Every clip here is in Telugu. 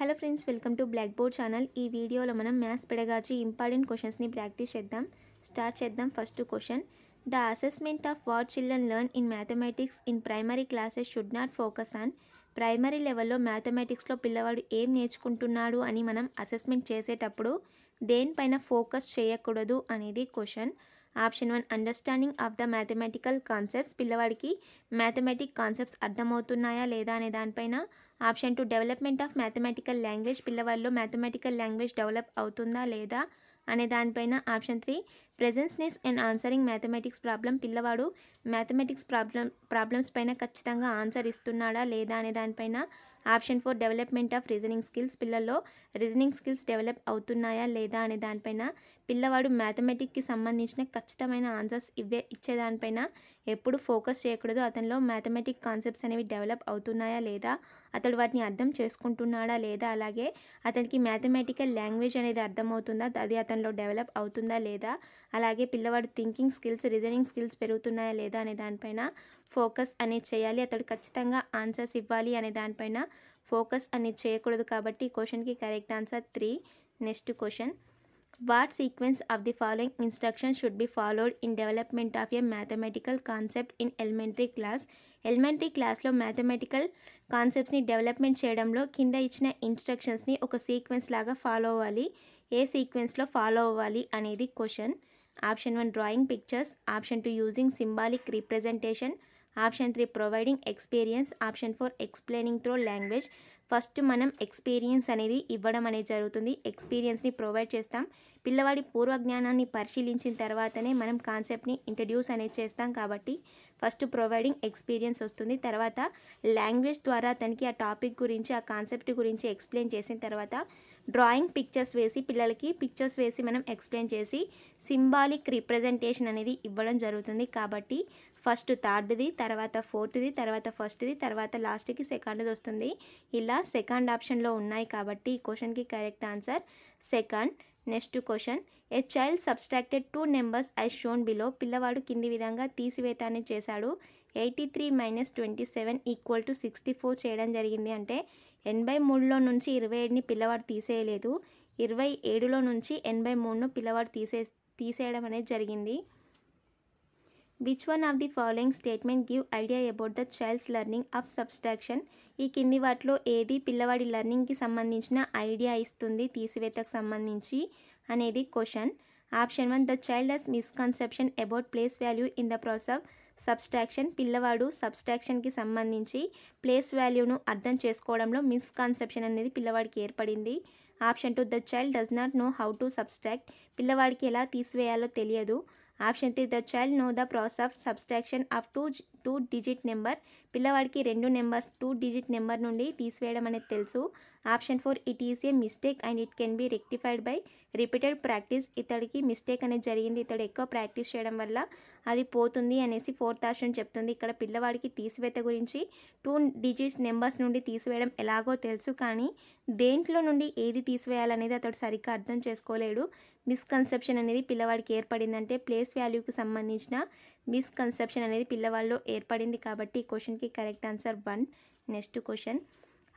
Hello friends, welcome to black board channel. ఈ వీడియోలో మనం మ్యాథ్స్ పెడగాచి ఇంపార్టెంట్ క్వశ్చన్స్ని ప్రాక్టీస్ చేద్దాం. స్టార్ట్ చేద్దాం. First question: the assessment of what children learn in mathematics in primary classes should not focus on. Primary లెవెల్లో మ్యాథమెటిక్స్లో పిల్లవాడు ఏం నేర్చుకుంటున్నాడు అని మనం అసెస్మెంట్ చేసేటప్పుడు దేనిపైన ఫోకస్ చేయకూడదు అనేది question. Option 1 understanding of the mathematical concepts, పిల్లవాడికి మ్యాథమెటిక్ కాన్సెప్ట్స్ అర్థమవుతున్నాయా లేదా అనే దానిపైన. Option 2 development of mathematical language, పిల్లవాళ్ళలో మ్యాథమెటికల్ లాంగ్వేజ్ డెవలప్ అవుతుందా లేదా అనే దానిపైన. Option 3 preciseness and answering mathematics problem, పిల్లవాడు మ్యాథమెటిక్స్ ప్రాబ్లమ్స్ పైన ఖచ్చితంగా ఆన్సర్ ఇస్తున్నాడా లేదా అనే దానిపైన. Option 4 development of reasoning skills, పిల్లల్లో రీజనింగ్ స్కిల్స్ డెవలప్ అవుతున్నాయా లేదా అనే దానిపైన. పిల్లవాడు మ్యాథమెటిక్కి సంబంధించిన ఖచ్చితమైన ఆన్సర్స్ ఇచ్చేదానిపైన ఎప్పుడు ఫోకస్ చేయకూడదు. అతనిలో మ్యాథమెటిక్ కాన్సెప్ట్స్ అనేవి డెవలప్ అవుతున్నాయా లేదా, అతడు వాటిని అర్థం చేసుకుంటున్నాడా లేదా, అలాగే అతనికి మ్యాథమెటికల్ లాంగ్వేజ్ అనేది అర్థమవుతుందా, అది అతనిలో డెవలప్ అవుతుందా లేదా, అలాగే పిల్లవాడు థింకింగ్ స్కిల్స్ రీజనింగ్ స్కిల్స్ పెరుగుతున్నాయా లేదా అనే దానిపైన ఫోకస్ అనేది చేయాలి. అతడు ఖచ్చితంగా ఆన్సర్స్ ఇవ్వాలి అనే దానిపైన ఫోకస్ అనేది చేయకూడదు. కాబట్టి ఈ క్వశ్చన్కి correct answer 3. Next question: what sequence of the following instruction should be followed in development of a mathematical concept in elementary class. Elementary క్లాస్లో మ్యాథమెటికల్ కాన్సెప్ట్స్ని డెవలప్మెంట్ చేయడంలో కింద ఇచ్చిన ఇన్స్ట్రక్షన్స్ని ఒక సీక్వెన్స్ లాగా ఫాలో అవ్వాలి. ఏ సీక్వెన్స్లో ఫాలో అవ్వాలి అనేది question. Option 1 drawing pictures, option 2 using symbolic representation, option 3 providing experience, option 4 explaining through language. First మనం ఎక్స్పీరియన్స్ అనేది ఇవ్వడం అనేది జరుగుతుంది. ఎక్స్పీరియన్స్ని ప్రొవైడ్ చేస్తాం. పిల్లవాడి పూర్వజ్ఞానాన్ని పరిశీలించిన తర్వాతనే మనం కాన్సెప్ట్ని ఇంట్రడ్యూస్ అనేది చేస్తాం. కాబట్టి ఫస్ట్ ప్రొవైడింగ్ ఎక్స్పీరియన్స్ వస్తుంది. తర్వాత లాంగ్వేజ్ ద్వారా తనకి ఆ టాపిక్ గురించి ఆ కాన్సెప్ట్ గురించి ఎక్స్ప్లెయిన్ చేసిన తర్వాత డ్రాయింగ్ పిక్చర్స్ వేసి పిల్లలకి పిక్చర్స్ వేసి మనం ఎక్స్ప్లెయిన్ చేసి సింబాలిక్ రిప్రజెంటేషన్ అనేది ఇవ్వడం జరుగుతుంది. కాబట్టి ఫస్ట్ థర్డ్ది, తర్వాత ఫోర్త్ది, తర్వాత ఫస్ట్ది, తర్వాత లాస్ట్కి సెకండ్ది వస్తుంది. ఇలా సెకండ్ ఆప్షన్లో ఉన్నాయి కాబట్టి ఈ క్వశ్చన్కి correct answer second. Next question: a child subtracted 2 numbers as shown below, పిల్లవాడు కింది విధంగా తీసివేతాన్ని చేశాడు. 83 - 27 = 64 చేయడం జరిగింది. అంటే 83లో నుంచి 27ని పిల్లవాడు తీసేయలేదు, 27లో నుంచి 83ను పిల్లవాడు తీసేయడం అనేది జరిగింది. Which one of the following statement give idea about the child's learning of subtraction? ఈ కింది వాటిలో ఏది పిల్లవాడి లెర్నింగ్కి సంబంధించిన ఐడియా ఇస్తుంది తీసివేతకు సంబంధించి అనేది question. Option 1 the child has misconception about place value in the process of subtraction, పిల్లవాడు సబ్స్ట్రాక్షన్కి సంబంధించి ప్లేస్ వాల్యూను అర్థం చేసుకోవడంలో మిస్కన్సెప్షన్ అనేది పిల్లవాడికి ఏర్పడింది. Option 2 the child does not know how to subtract, పిల్లవాడికి ఎలా తీసివేయాలో తెలియదు. Option 3 the child know the process of subtraction of two digit number, పిల్లవాడికి 2 నెంబర్స్ 2 డిజిట్ నెంబర్ నుండి తీసివేయడం అనేది తెలుసు. Option 4 it is a mistake and it can be rectified by repeated practice, ఇతడికి మిస్టేక్ అనేది జరిగింది, ఇతడు ఎక్కువ ప్రాక్టీస్ చేయడం వల్ల అది పోతుంది అనేసి ఫోర్త్ ఆప్షన్ చెప్తుంది. ఇక్కడ పిల్లవాడికి తీసివేత గురించి 2 డిజిట్స్ నెంబర్స్ నుండి తీసివేయడం ఎలాగో తెలుసు, కానీ దేంట్లో నుండి ఏది తీసివేయాలనేది అతడు సరిగ్గా అర్థం చేసుకోలేడు. మిస్కన్సెప్షన్ అనేది పిల్లవాడికి ఏర్పడిందంటే ప్లేస్ వాల్యూకి సంబంధించిన మిస్కన్సెప్షన్ అనేది పిల్లవాళ్ళలో ఏర్పడింది. కాబట్టి ఈ క్వశ్చన్కి correct answer 1. Next question: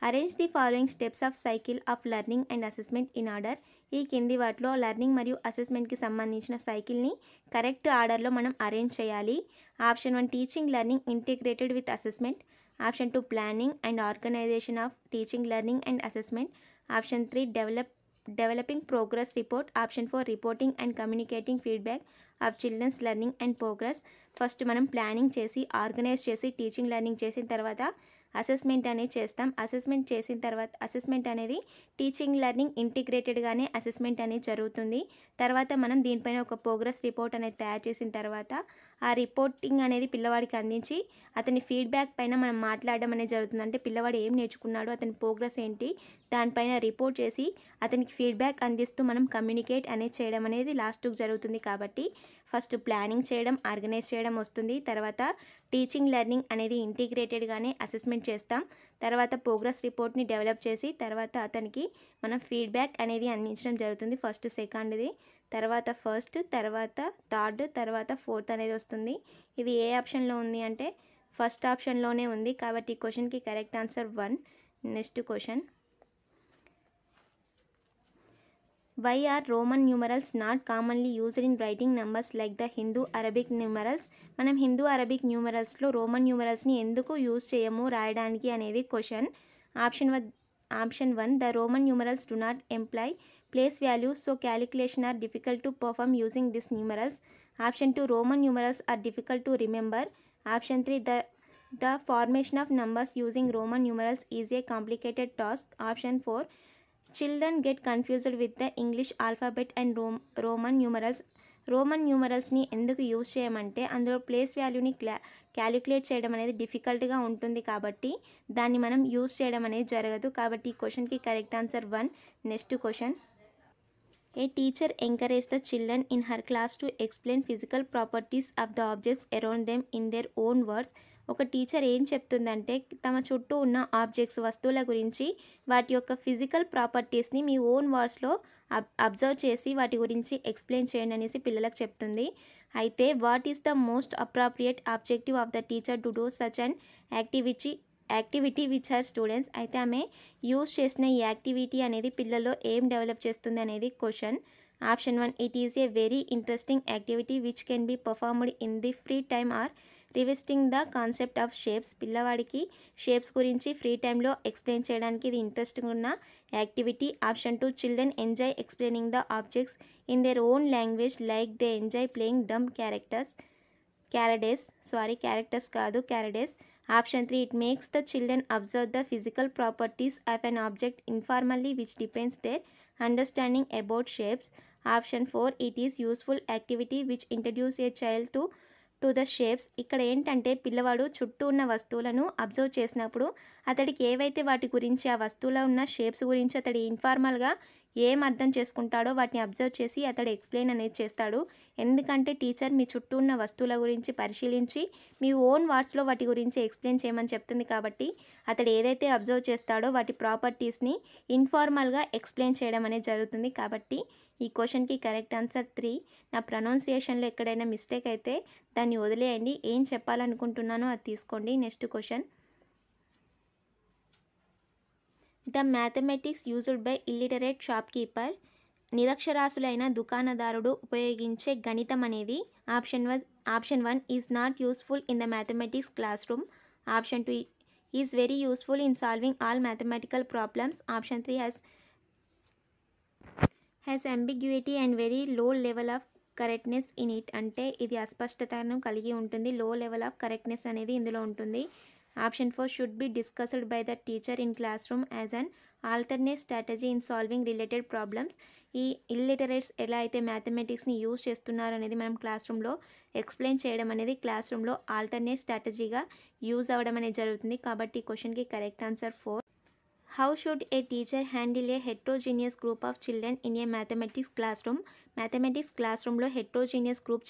arrange the following steps of cycle of learning and assessment in order. ఈ కింది వాటిలో లెర్నింగ్ మరియు అసెస్మెంట్కి సంబంధించిన సైకిల్ని కరెక్ట్ ఆర్డర్లో మనం అరేంజ్ చేయాలి. Option 1 teaching learning integrated with assessment, option 2 planning and organization of teaching learning and assessment, option 3 developing progress report, option 4 reporting and communicating feedback of children's learning and progress. First మనం ప్లానింగ్ చేసి ఆర్గనైజ్ చేసి టీచింగ్ లెర్నింగ్ చేసిన తర్వాత అసెస్మెంట్ అనేది చేస్తాం. అసెస్మెంట్ చేసిన తర్వాత అసెస్మెంట్ అనేది టీచింగ్ లెర్నింగ్ ఇంటిగ్రేటెడ్గానే అసెస్మెంట్ అనేది జరుగుతుంది. తర్వాత మనం దీనిపైన ఒక ప్రోగ్రెస్ రిపోర్ట్ అనేది తయారు చేసిన తర్వాత ఆ రిపోర్టింగ్ అనేది పిల్లవాడికి అందించి అతని ఫీడ్బ్యాక్ పైన మనం మాట్లాడడం అనేది జరుగుతుంది. అంటే పిల్లవాడు ఏం నేర్చుకున్నాడు, అతని ప్రోగ్రెస్ ఏంటి, దానిపైన రిపోర్ట్ చేసి అతనికి ఫీడ్బ్యాక్ అందిస్తూ మనం కమ్యూనికేట్ అనేది చేయడం అనేది లాస్ట్కి జరుగుతుంది. కాబట్టి ఫస్ట్ ప్లానింగ్ చేయడం ఆర్గనైజ్ చేయడం వస్తుంది, తర్వాత టీచింగ్ లెర్నింగ్ అనేది ఇంటిగ్రేటెడ్గానే అసెస్మెంట్ చేస్తాం, తర్వాత ప్రోగ్రెస్ రిపోర్ట్ని డెవలప్ చేసి తర్వాత అతనికి మనం ఫీడ్బ్యాక్ అనేది అందించడం జరుగుతుంది. ఫస్ట్ సెకండ్ది, తర్వాత ఫస్ట్, తర్వాత థర్డ్, తర్వాత ఫోర్త్ అనేది వస్తుంది. ఇది ఏ ఆప్షన్లో ఉంది అంటే ఫస్ట్ ఆప్షన్లోనే ఉంది. కాబట్టి ఈ క్వశ్చన్కి correct answer 1. Next question: why are Roman numerals not commonly used in writing numbers like the Hindu Arabic numerals? మనం హిందూ అరబిక్ న్యూమరల్స్లో రోమన్ న్యూమరల్స్ని ఎందుకు యూజ్ చేయము రాయడానికి అనేది question. Option 1, the Roman numerals do not employ place values, so calculation are difficult to perform using this numerals. Option 2, Roman numerals are difficult to remember. Option 3, the formation of numbers using Roman numerals is a complicated task. Option 4, children get confused with the English alphabet and Roman numerals. Roman న్యూమరల్స్ని ఎందుకు యూజ్ చేయమంటే అందులో ప్లేస్ వాల్యూని క్యాలిక్యులేట్ చేయడం అనేది డిఫికల్ట్గా ఉంటుంది కాబట్టి దాన్ని మనం యూజ్ చేయడం అనేది జరగదు. కాబట్టి ఈ క్వశ్చన్కి correct answer 1. Next question. A teacher encouraged the children in her class to explain physical properties of the objects around them in their own words. ఒక టీచర్ ఏం చెప్తుందంటే తమ చుట్టూ ఉన్న ఆబ్జెక్ట్స్, వస్తువుల గురించి వాటి యొక్క ఫిజికల్ ప్రాపర్టీస్ని మీ ఓన్ వర్డ్స్లో అబ్జర్వ్ చేసి వాటి గురించి ఎక్స్ప్లెయిన్ చేయండి అనేసి పిల్లలకు చెప్తుంది. అయితే what is the most appropriate objective of the teacher to do such and activity which her students? అయితే ఆమె యూజ్ చేసిన ఈ యాక్టివిటీ అనేది పిల్లల్లో ఏం డెవలప్ చేస్తుంది అనేది question. Option 1, it is a very interesting activity which can be performed in the free time or revisiting the concept of shapes. పిల్లవాడికి షేప్స్ గురించి ఫ్రీ టైంలో ఎక్స్ప్లెయిన్ చేయడానికి ఇది ఇంట్రెస్టింగ్ ఉన్న activity. Option 2, children enjoy explaining the objects in their own language like they enjoy playing dumb characters. Option 3, it makes the children observe the physical properties of an object informally which depends their understanding about shapes. Option 4, it is useful activity which introduce a child to the shapes. ఇక్కడ ఏంటంటే పిల్లవాడు చుట్టూ ఉన్న వస్తువులను అబ్జర్వ్ చేసినప్పుడు అతడికి ఏవైతే వాటి గురించి ఆ వస్తువులో ఉన్న షేప్స్ గురించి అతడి ఇన్ఫార్మల్గా ఏం అర్థం చేసుకుంటాడో వాటిని అబ్జర్వ్ చేసి అతడు ఎక్స్ప్లెయిన్ అనేది చేస్తాడు. ఎందుకంటే టీచర్ మీ చుట్టూ ఉన్న వస్తువుల గురించి పరిశీలించి మీ ఓన్ వర్డ్స్లో వాటి గురించి ఎక్స్ప్లెయిన్ చేయమని చెప్తుంది కాబట్టి అతడు ఏదైతే అబ్జర్వ్ చేస్తాడో వాటి ప్రాపర్టీస్ని ఇన్ఫార్మల్గా ఎక్స్ప్లెయిన్ చేయడం అనేది జరుగుతుంది. కాబట్టి ఈ క్వశ్చన్కి కరెక్ట్ ఆన్సర్ 3. నా ప్రొనౌన్సియేషన్లో ఎక్కడైనా మిస్టేక్ అయితే దాన్ని వదిలేయండి, ఏం చెప్పాలనుకుంటున్నానో అది తీసుకోండి. Next question. The mathematics used by illiterate shopkeeper. నిరక్షరాస్యులైన దుకాణదారుడు ఉపయోగించే గణితం అనేది option 1 is not useful in the mathematics classroom. Option 2 is very useful in solving all mathematical problems. Option 3 has ambiguity and very low level of correctness in it. అంటే ఇది అస్పష్టతను కలిగి ఉంటుంది, లో లెవెల్ ఆఫ్ కరెక్ట్నెస్ అనేది ఇందులో ఉంటుంది. Option 4 should be discussed by the teacher in class room as an alternate strategy in solving related problems. ఈ ఇల్లిటరేట్స్ ఎలా అయితే మ్యాథమెటిక్స్ని యూజ్ చేస్తున్నారు అనేది మనం క్లాస్ రూమ్లో ఎక్స్ప్లెయిన్ చేయడం అనేది క్లాస్ రూమ్లో ఆల్టర్నేట్ స్ట్రాటజీగా యూజ్ అవ్వడం అనేది జరుగుతుంది. కాబట్టి ఈ క్వశ్చన్కి correct answer 4. How should a teacher handle a heterogeneous group of children in a mathematics classroom? Mathematics class రూమ్లో హెట్రోజీనియస్ గ్రూప్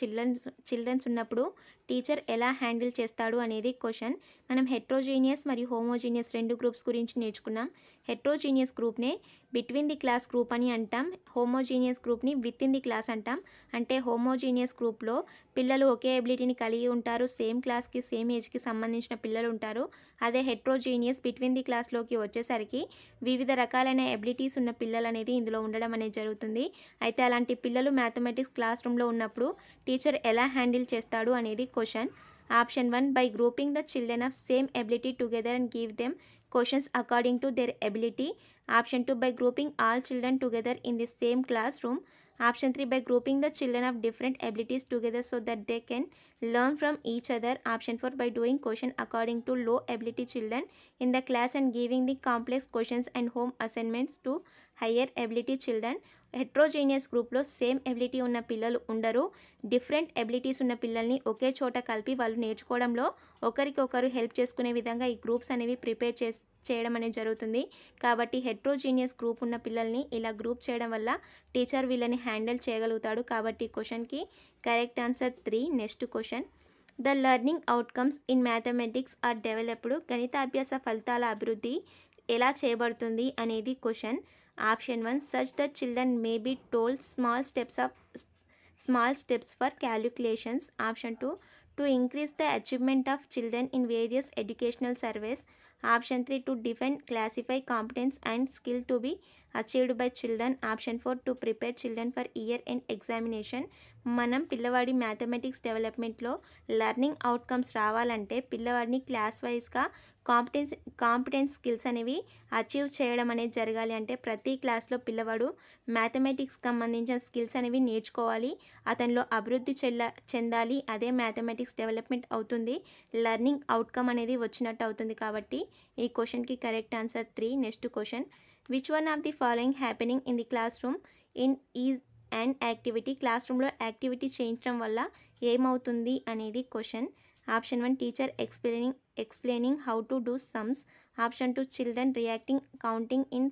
చిల్డ్రన్స్ ఉన్నప్పుడు టీచర్ ఎలా హ్యాండిల్ చేస్తాడు అనేది క్వశ్చన్. మనం హెట్రోజీనియస్ మరియు హోమోజీనియస్ 2 గ్రూప్స్ గురించి నేర్చుకున్నాం. హెట్రోజీనియస్ గ్రూప్నే బిట్వీన్ ది క్లాస్ గ్రూప్ అని అంటాం, హోమోజీనియస్ గ్రూప్ని విత్ ఇన్ ది క్లాస్ అంటాం. అంటే హోమోజీనియస్ గ్రూప్లో పిల్లలు ఒకే ఎబిలిటీని కలిగి ఉంటారు, సేమ్ క్లాస్కి సేమ్ ఏజ్కి సంబంధించిన పిల్లలు ఉంటారు. అదే హెట్రోజీనియస్ బిట్వీన్ ది క్లాస్లోకి వచ్చేసరికి వివిధ రకాలైన ఎబిలిటీస్ ఉన్న పిల్లలు అనేది ఇందులో ఉండడం అనేది జరుగుతుంది. అయితే అలాంటి పిల్లలు మ్యాథమెటిక్స్ క్లాస్ రూమ్లో ఉన్నప్పుడు టీచర్ ఎలా హ్యాండిల్ చేస్తాడు అనేది question. Option 1, by grouping the children of same ability together and give them questions according to their ability. Option 2, by grouping all children together in the same classroom. Option 3, by grouping the children of different abilities together so that they can learn from each other. Option 4, by doing question according to low ability children in the class and giving the complex questions and home assignments to higher ability children. Heterogeneous గ్రూప్లో సేమ్ ఎబిలిటీ ఉన్న పిల్లలు ఉండరు, డిఫరెంట్ ఎబిలిటీస్ ఉన్న పిల్లల్ని ఒకే చోట కలిపి వాళ్ళు నేర్చుకోవడంలో ఒకరికొకరు హెల్ప్ చేసుకునే విధంగా ఈ గ్రూప్స్ అనేవి ప్రిపేర్ చేయడం అనేది జరుగుతుంది. కాబట్టి హెట్రోజీనియస్ గ్రూప్ ఉన్న పిల్లల్ని ఇలా గ్రూప్ చేయడం వల్ల టీచర్ వీళ్ళని హ్యాండిల్ చేయగలుగుతాడు. కాబట్టి క్వశ్చన్కి correct answer 3. Next question. The learning outcomes in mathematics are developed. గణితాభ్యాస ఫలితాల అభివృద్ధి ఎలా చేయబడుతుంది అనేది question. Option 1, such that children may be told small steps for calculations. Option 2, to increase the achievement of children in various educational surveys. Option 3 to define classify competence and skill to be achieved by children. Option 4 to prepare children for year end examination. మనం పిల్లవాడి మ్యాథమెటిక్స్ డెవలప్మెంట్లో లెర్నింగ్ అవుట్కమ్స్ రావాలంటే పిల్లవాడిని క్లాస్ వైజ్గా కాంపిటెన్స్ స్కిల్స్ అనేవి అచీవ్ చేయడం అనేది జరగాలి. అంటే ప్రతి క్లాస్లో పిల్లవాడు మ్యాథమెటిక్స్కి సంబంధించిన స్కిల్స్ అనేవి నేర్చుకోవాలి, అతనిలో అభివృద్ధి చెందాలి. అదే మ్యాథమెటిక్స్ డెవలప్మెంట్ అవుతుంది, లెర్నింగ్ అవుట్కమ్ అనేది వచ్చినట్టు అవుతుంది. కాబట్టి ఈ క్వశ్చన్కి correct answer 3. Next question, which one of the following happening in the class room in is and activity. Class రూమ్లో యాక్టివిటీ చేయించడం వల్ల ఏమవుతుంది అనేది question. Option 1 teacher explaining how to do sums. Option 2 children reacting counting in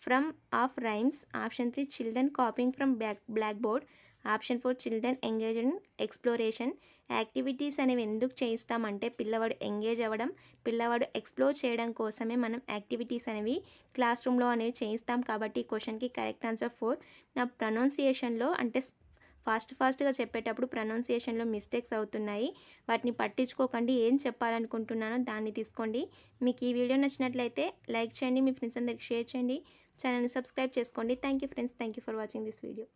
from of rhymes. Option 3 children copying from black board. Option 4 children engage in exploration. Activities అనేవి ఎందుకు చేయిస్తామంటే పిల్లవాడు ఎంగేజ్ అవ్వడం, పిల్లవాడు ఎక్స్ప్లోర్ చేయడం కోసమే మనం యాక్టివిటీస్ అనేవి క్లాస్ రూమ్లో అనేవి చేయిస్తాం. కాబట్టి ఈ క్వశ్చన్కి కరెక్ట్ ఆన్సర్ 4. నా ప్రొనౌన్సియేషన్లో అంటే ఫాస్ట్గా చెప్పేటప్పుడు ప్రొనౌన్సియేషన్లో మిస్టేక్స్ అవుతున్నాయి, వాటిని పట్టించుకోకండి. ఏం చెప్పాలనుకుంటున్నానో దాన్ని తీసుకోండి. మీకు ఈ వీడియో నచ్చినట్లయితే లైక్ చేయండి, మీ ఫ్రెండ్స్ అందరికి షేర్ చేయండి, ఛానల్ని సబ్స్క్రైబ్ చేసుకోండి. Thank you friends, thank you for watching this video.